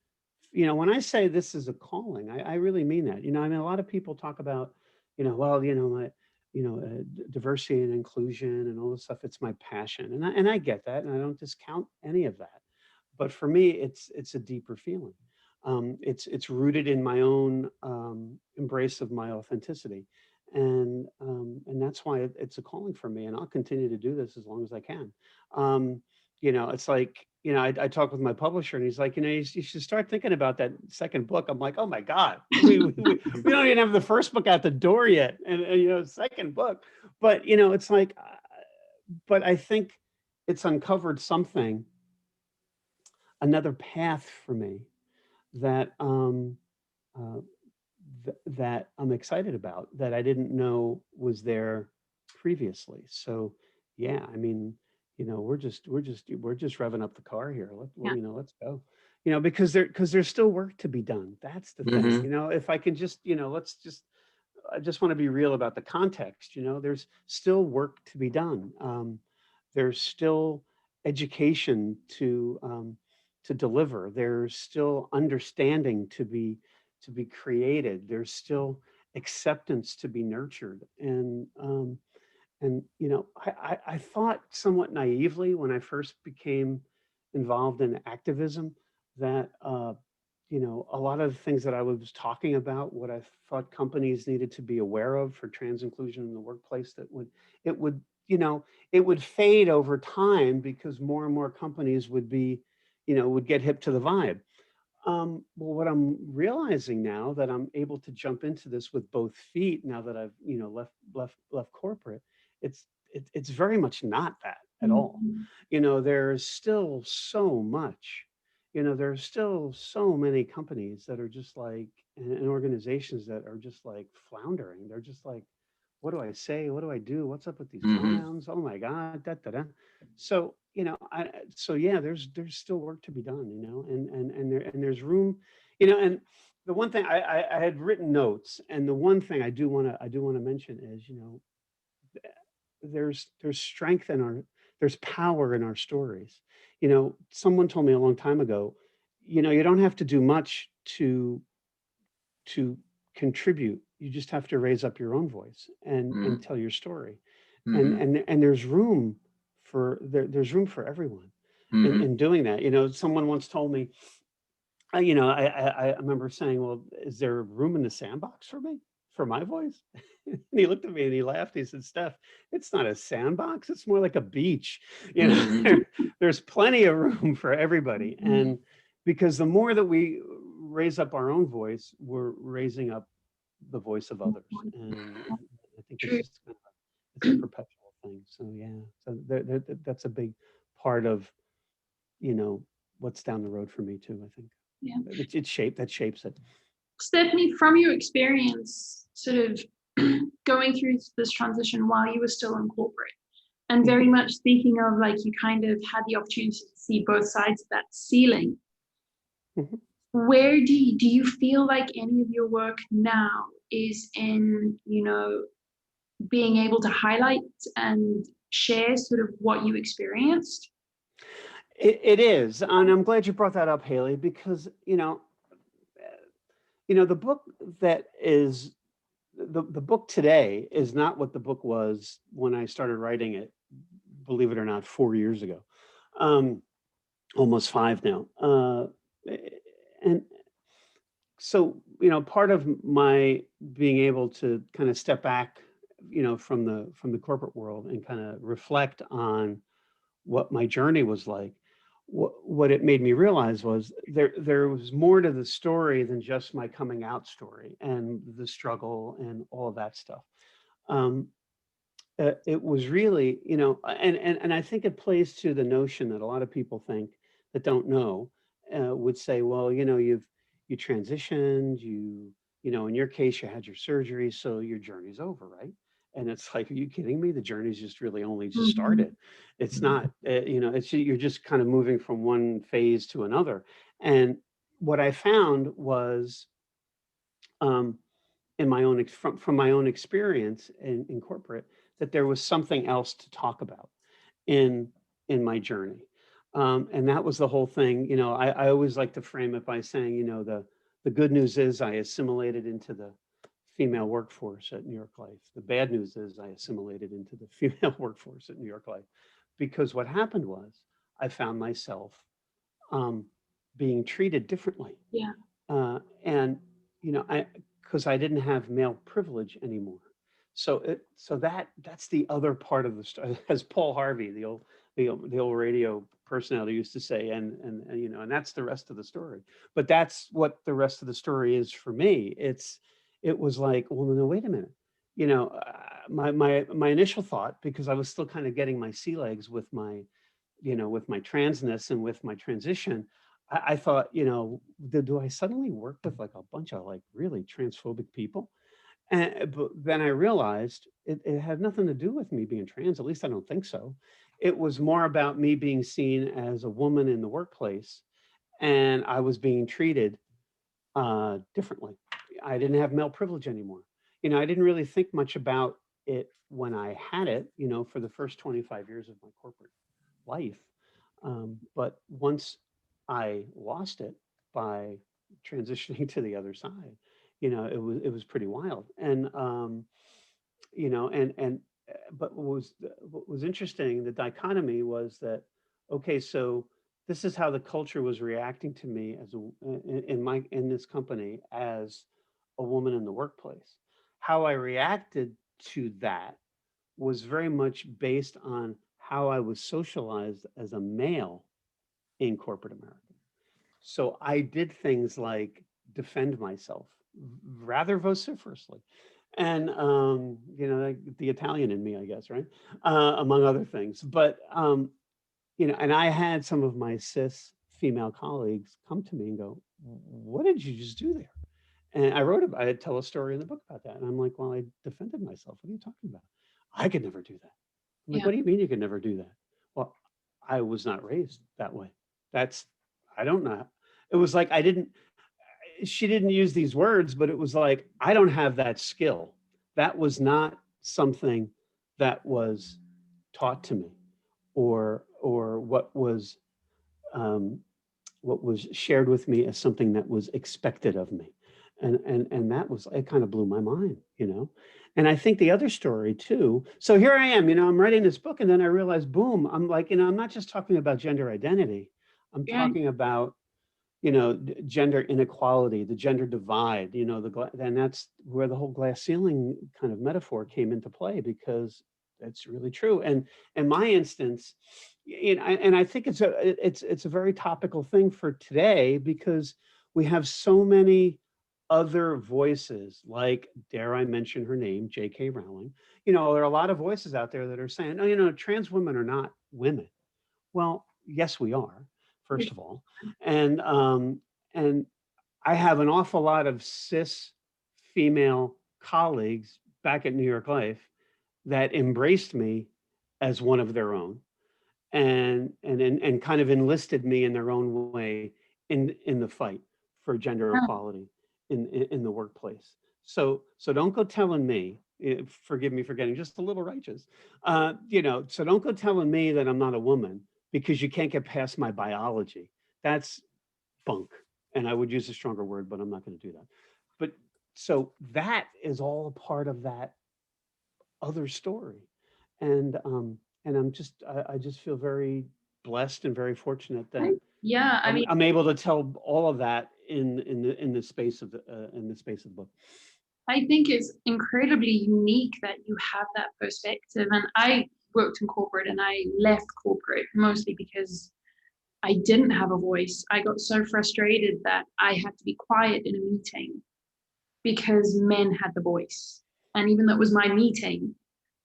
when I say this is a calling, I really mean that. I mean, a lot of people talk about, well, my, diversity and inclusion and all this stuff. It's my passion, and I get that, and I don't discount any of that. But for me, it's a deeper feeling. It's rooted in my own embrace of my authenticity, and that's why it's a calling for me, and I'll continue to do this as long as I can. It's like, I talk with my publisher, and he's like, you should start thinking about that second book. I'm like, oh my God, we don't even have the first book out the door yet, and second book. But it's like, but I think it's uncovered something, another path for me that uh, that I'm excited about that I didn't know was there previously. So yeah, I mean, we're just revving up the car here. Yeah. Let's go. Because there's still work to be done. That's the thing. Mhm. If I can just, I just want to be real about the context. There's still work to be done. There's still education to deliver. There's still understanding to be created. There's still acceptance to be nurtured. And I thought somewhat naively when I first became involved in activism that a lot of the things that I was talking about, what I thought companies needed to be aware of for trans inclusion in the workplace, it would, it would fade over time because more and more companies would get hip to the vibe. Well, what I'm realizing now that I'm able to jump into this with both feet, now that I've, left corporate, it's very much not that at all. Mhm. There's still so much, there's still so many companies that are just like, and organizations that are just like floundering. They're just like, what do I say? What do I do? What's up with these Mhm. pronouns? Oh my God, da, da, da. So, so yeah, there's still work to be done, and there's room, and the one thing I had written notes, and the one thing I do want to mention is, there's strength in there's power in our stories. Someone told me a long time ago, you don't have to do much to contribute. You just have to raise up your own voice and Mhm. tell your story. And Mhm. and there's room there's room for everyone Mhm. in doing that. Someone once told me, I remember saying, well, is there room in the sandbox for me, for my voice? And he looked at me and he laughed. He said, Steph, it's not a sandbox. It's more like a beach. Mhm. There's plenty of room for everybody. Mhm. And because the more that we raise up our own voice, we're raising up the voice of others. And I think it's True. just it's a perpetual thing. So yeah, so that's a big part of, you know, what's down the road for me too, I think. Yeah. That shapes it. Stephanie, from your experience, sort of going through this transition while you were still in corporate, and very Mhm. much speaking of like you kind of had the opportunity to see both sides of that ceiling. Mhm. Where do you feel like any of your work now is in, being able to highlight and share sort of what you experienced? It is, and I'm glad you brought that up, Haley, because the book that is the book today is not what the book was when I started writing it. Believe it or not, 4 years ago, um, almost five now. And so, part of my being able to kind of step back, from the corporate world and kind of reflect on what my journey was like, what it made me realize was there was more to the story than just my coming out story and the struggle and all of that stuff. Um, it was really, and I think it plays to the notion that a lot of people think that don't know, would say, well, you transitioned, in your case, you had your surgery, so your journey's over, right? And it's like, are you kidding me? The journey's just really only just Mhm. started. It's not, you're just kind of moving from one phase to another. And what I found was, um, in my own from my own experience in corporate, that there was something else to talk about in my journey, and that was the whole thing. I always like to frame it by saying, the good news is I assimilated into the female workforce at New York Life. The bad news is I assimilated into the female workforce at New York Life, because what happened was I found myself, um, being treated differently, Yeah. and I because I didn't have male privilege anymore. So that's the other part of the story, as Paul Harvey, the old radio personality, used to say, and that's the rest of the story. But that's what the rest of the story is for me. It was like, well, no, wait a minute. My initial thought, because I was still kind of getting my sea legs with my, with my transness and with my transition, I thought, you know, do I suddenly work with like a bunch of like really transphobic people? And but then I realized it had nothing to do with me being trans. At least I don't think so. It was more about me being seen as a woman in the workplace, and I was being treated differently. I didn't have male privilege anymore. You know, I didn't really think much about it when I had it, you know, for the first 25 years of my corporate life. But once I lost it by transitioning to the other side, you know, it was pretty wild. And you know, but what was interesting, the dichotomy was that, okay, so this is how the culture was reacting to me as in this company as a woman in the workplace. How I reacted to that was very much based on how I was socialized as a male in corporate America. So I did things like defend myself rather vociferously. And, you know, like the Italian in me, I guess, right? Among other things. But, you know, and I had some of my cis female colleagues come to me and go, what did you just do there? And I tell a story in the book about that. And I'm like, well, I defended myself. What are you talking about? I could never do that. I'm like, Yeah. what do you mean you could never do that? Well, I was not raised that way. That's, I don't know. It was like, she didn't use these words, but it was like, I don't have that skill. That was not something that was taught to me or um, what was shared with me as something that was expected of me. And that was, it kind of blew my mind, you know? And I think the other story too, so here I am, you know, I'm writing this book and then I realized, boom, I'm like, you know, I'm not just talking about gender identity. I'm Yeah. talking about, you know, gender inequality, the gender divide, you know, and that's where the whole glass ceiling kind of metaphor came into play, because that's really true. And in my instance, you know, and I think it's a very topical thing for today, because we have so many other voices, like, dare I mention her name, J.K. Rowling. You know, there are a lot of voices out there that are saying, oh, you know, trans women are not women. Well, yes, we are, first of all. And I have an awful lot of cis female colleagues back at New York Life that embraced me as one of their own, and kind of enlisted me in their own way in the fight for gender Yeah. equality in the workplace. So don't go telling me, forgive me for getting just a little righteous, you know, so don't go telling me that I'm not a woman because you can't get past my biology. That's bunk. And I would use a stronger word, but I'm not going to do that. But so that is all part of that other story. And I just feel very blessed and very fortunate that Yeah, I mean, I'm able to tell all of that in the space of the book. I think it's incredibly unique that you have that perspective. And I worked in corporate and I left corporate mostly because I didn't have a voice. I got so frustrated that I had to be quiet in a meeting because men had the voice. And even though it was my meeting,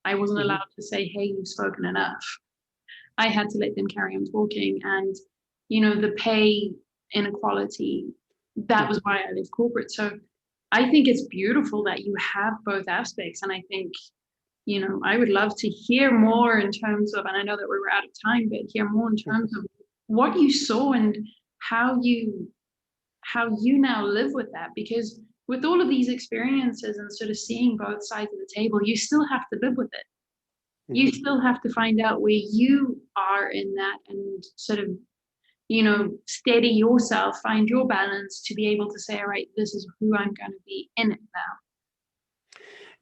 I wasn't Mhm. allowed to say, hey, you've spoken enough. I had to let them carry on talking. And, you know, the pay inequality, that was why I left corporate. So I think it's beautiful that you have both aspects. And I think, you know, I would love to hear more in terms of, and I know that we're out of time, but hear more in terms of what you saw and how you now live with that. Because with all of these experiences and sort of seeing both sides of the table, you still have to live with it. You Mhm. still have to find out where you are in that and sort of, you know, steady yourself, find your balance to be able to say, all right, this is who I'm going to be in it now.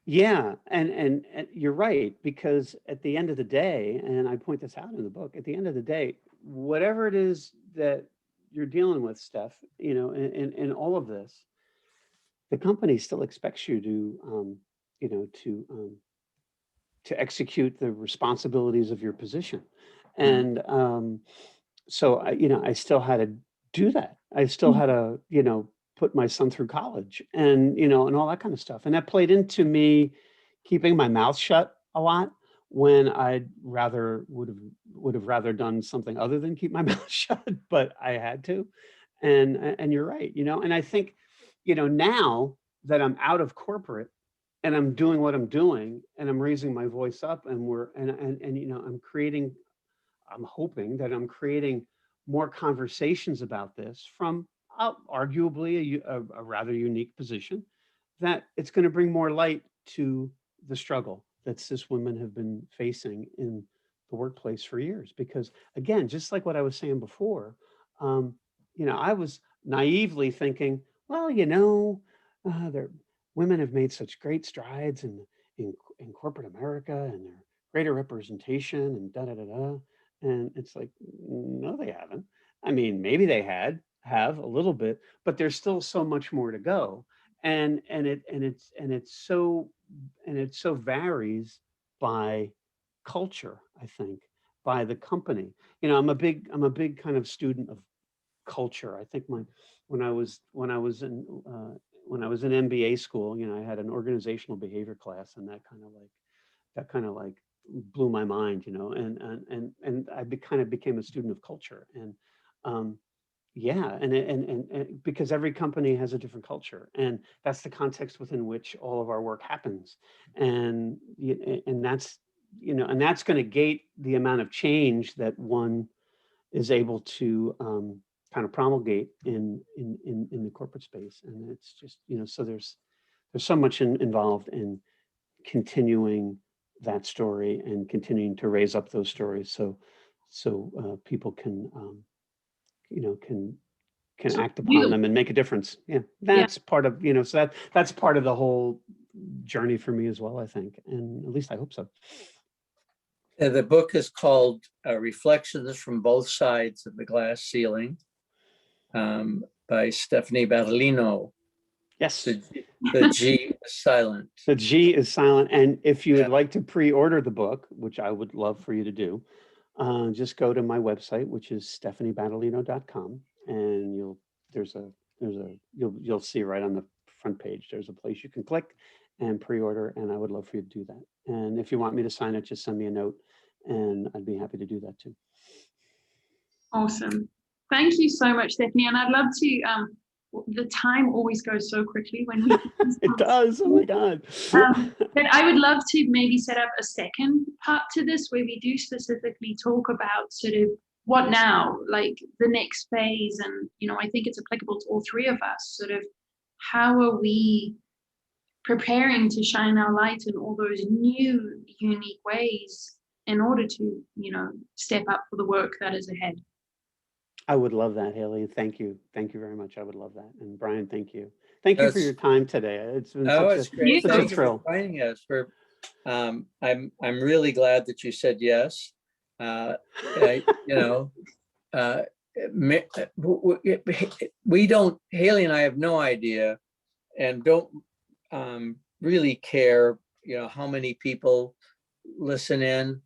Yeah, and you're right, because at the end of the day, and I point this out in the book, at the end of the day, whatever it is that you're dealing with, Steph, you know, in all of this, the company still expects you to, you know, to execute the responsibilities of your position. And so you know, I still had to do that. I still had to, you know, put my son through college and, you know, and all that kind of stuff. And that played into me keeping my mouth shut a lot when I'd rather would have rather done something other than keep my mouth shut, but I had to. And you're right, and I think, now that I'm out of corporate and I'm doing what I'm doing and I'm raising my voice up and I'm hoping that I'm creating more conversations about this from arguably a rather unique position, that it's going to bring more light to the struggle that cis women have been facing in the workplace for years. Because again, just like what I was saying before, I was naively thinking, well, there women have made such great strides in corporate America, and they're greater representation and da da da da. And it's like, no, they haven't. I mean, maybe they have a little bit, but there's still so much more to go. And it so varies by culture, I think, by the company. I'm a big kind of student of culture. I think when I was in MBA school, I had an organizational behavior class, and that kind of like blew my mind, and I kind of became a student of culture. And yeah, and because every company has a different culture, and that's the context within which all of our work happens. And that's going to gate the amount of change that one is able to kind of promulgate in the corporate space. And it's just, so there's so much involved in continuing that story and continuing to raise up those stories, so people can can So act upon them and make a difference. Yeah, that's part of, so that's part of the whole journey for me as well, I think, and at least I hope so. The book is called Reflections from Both Sides of the Glass Ceiling, by Stephanie Battaglino. Yes. The G is silent. The G is silent. And if you would like to pre-order the book, which I would love for you to do, just go to my website, which is stephaniebattaglino.com, and you'll see right on the front page, there's a place you can click and pre-order, and I would love for you to do that. And if you want me to sign it, just send me a note, and I'd be happy to do that too. Awesome. Thank you so much, Stephanie. And I'd love to, the time always goes so quickly when we It does. Oh my God. But I would love to maybe set up a second part to this where we do specifically talk about sort of what now, like the next phase. And, I think it's applicable to all three of us, sort of how are we preparing to shine our light in all those new, unique ways in order to, step up for the work that is ahead. I would love that, Hayley. Thank you. Thank you very much. I would love that. And Brian, thank you. Thank you for your time today. It's been such a thrill. For joining us. I'm really glad that you said yes. We don't, Hayley and I have no idea and don't really care, how many people listen in.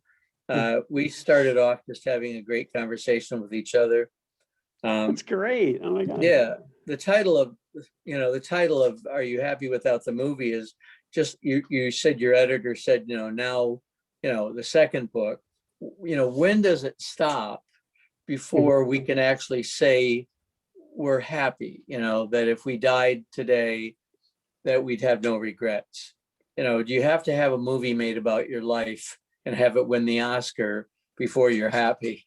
We started off just having a great conversation with each other. That's great. Oh my God. Yeah. The title of Are You Happy Without the Movie is just, you said your editor said, now, the second book, when does it stop before we can actually say we're happy, that if we died today, that we'd have no regrets? Do you have to have a movie made about your life and have it win the Oscar before you're happy?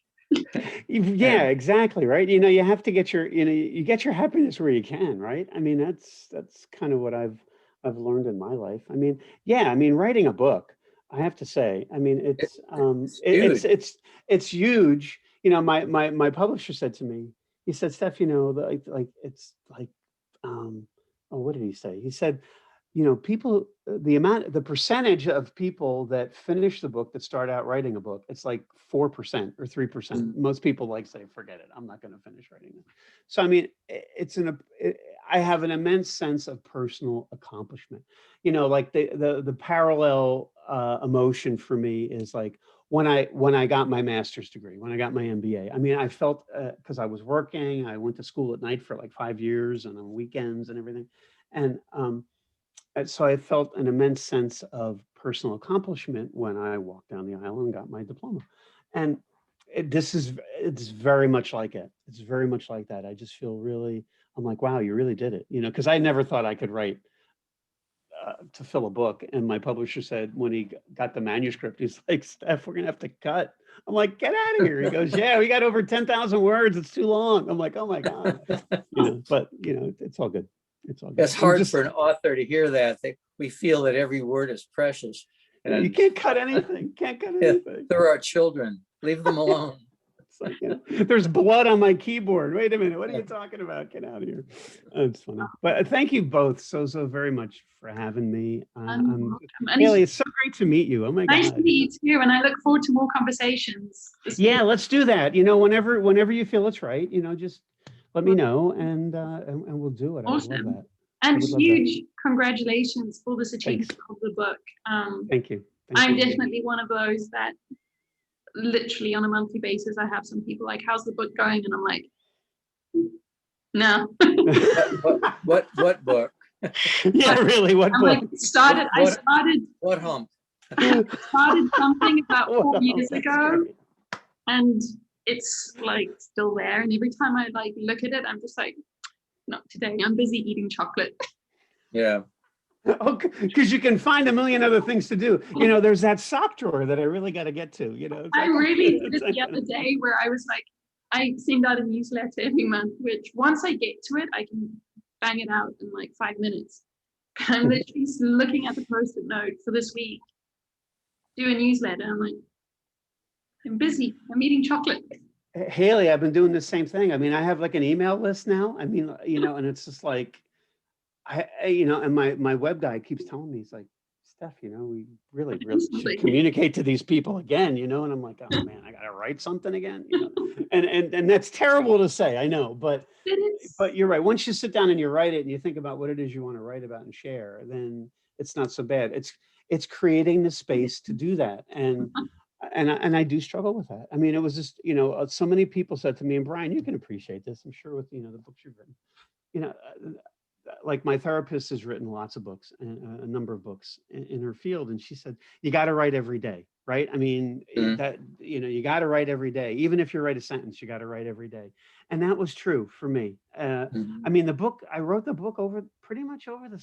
Yeah, exactly. Right. You have to get you get your happiness where you can. Right. I mean, that's kind of what I've learned in my life. I mean, writing a book, I have to say, I mean, it's huge. My publisher said to me, he said, Steph, it's like, what did he say? He said, people, the percentage of people that finish the book that start out writing a book, it's like 4% or 3%. Most people say, forget it, I'm not going to finish writing it. So, I mean, I have an immense sense of personal accomplishment. Like the parallel emotion for me is like when I got my master's degree, when I got my MBA. I mean, I felt, because I was working, I went to school at night for like 5 years and on weekends and everything. And so I felt an immense sense of personal accomplishment when I walked down the aisle and got my diploma. And it's very much like it. It's very much like that. I just feel really, I'm like, wow, you really did it. You know, because I never thought I could write to fill a book. And my publisher said, when he got the manuscript, he's like, Steph, we're gonna have to cut. I'm like, get out of here. He goes, yeah, we got over 10,000 words. It's too long. I'm like, oh my God. You know, but you know, it's all good. It's all good. It's hard for an author to hear that. We feel that every word is precious. And you can't cut anything. Can't cut anything. There are children. Leave them alone. It's like, you know, there's blood on my keyboard. Wait a minute. What are you talking about? Get out of here. It's funny. But thank you both so very much for having me. Hayley, it's so great to meet you. Oh my God. Nice to meet you too. And I look forward to more conversations. Yeah, let's do that. You know, whenever you feel it's right, you know, just let me know and we'll do it. Awesome. I would love that. And huge congratulations for this achievement of the book. Thank you. I'm definitely one of those that literally on a monthly basis, I have some people like, how's the book going? And I'm like, no. What book? Yeah, really, what I'm book? like, I started what hump? started something about 4 years ago, and it's like still there. And every time I like look at it, I'm just like, not today. I'm busy eating chocolate. Yeah. Oh, because you can find a million other things to do. You know, there's that sock drawer that I really got to get to. You know, I really did it the other day where I was like, I send out a newsletter every month, which once I get to it, I can bang it out in like 5 minutes. I'm literally looking at the post-it note for this week, do a newsletter. I'm like, I'm busy. I'm eating chocolate. Hayley, I've been doing the same thing. I mean, I have like an email list now. I mean, you know, and it's just like, you know, and my web guy keeps telling me, he's like, Steph, you know, we really should communicate to these people again, you know, and I'm like, oh man, I got to write something again, you know, and that's terrible to say, I know, but you're right. Once you sit down and you write it and you think about what it is you want to write about and share, then it's not so bad. It's creating the space to do that. And I do struggle with that. I mean, it was just, you know, so many people said to me, and Brian, you can appreciate this, I'm sure, with, you know, the books you've written, you know, like my therapist has written lots of books, a number of books in her field. And she said, you got to write every day, right? I mean, that, you know, you got to write every day. Even if you write a sentence, you got to write every day. And that was true for me. I mean, I wrote the book pretty much over the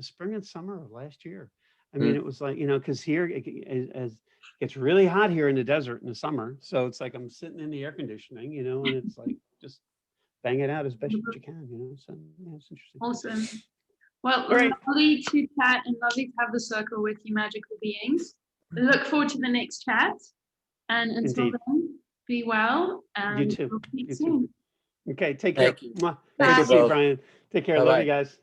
spring and summer of last year. I mean, it was like, you know, because here it gets really hot here in the desert in the summer. So it's like I'm sitting in the air conditioning, you know, and it's like just bang it out as best as you can, you know. So yeah, it's interesting. Awesome. Well, right. Lovely to chat and lovely to have the circle with you, magical beings. Look forward to the next chat. And until then, be well. And You too. We'll speak You soon. too. Okay, take care. Thank you. Good to see you, both. Brian. Take care. Bye-bye. Love you guys.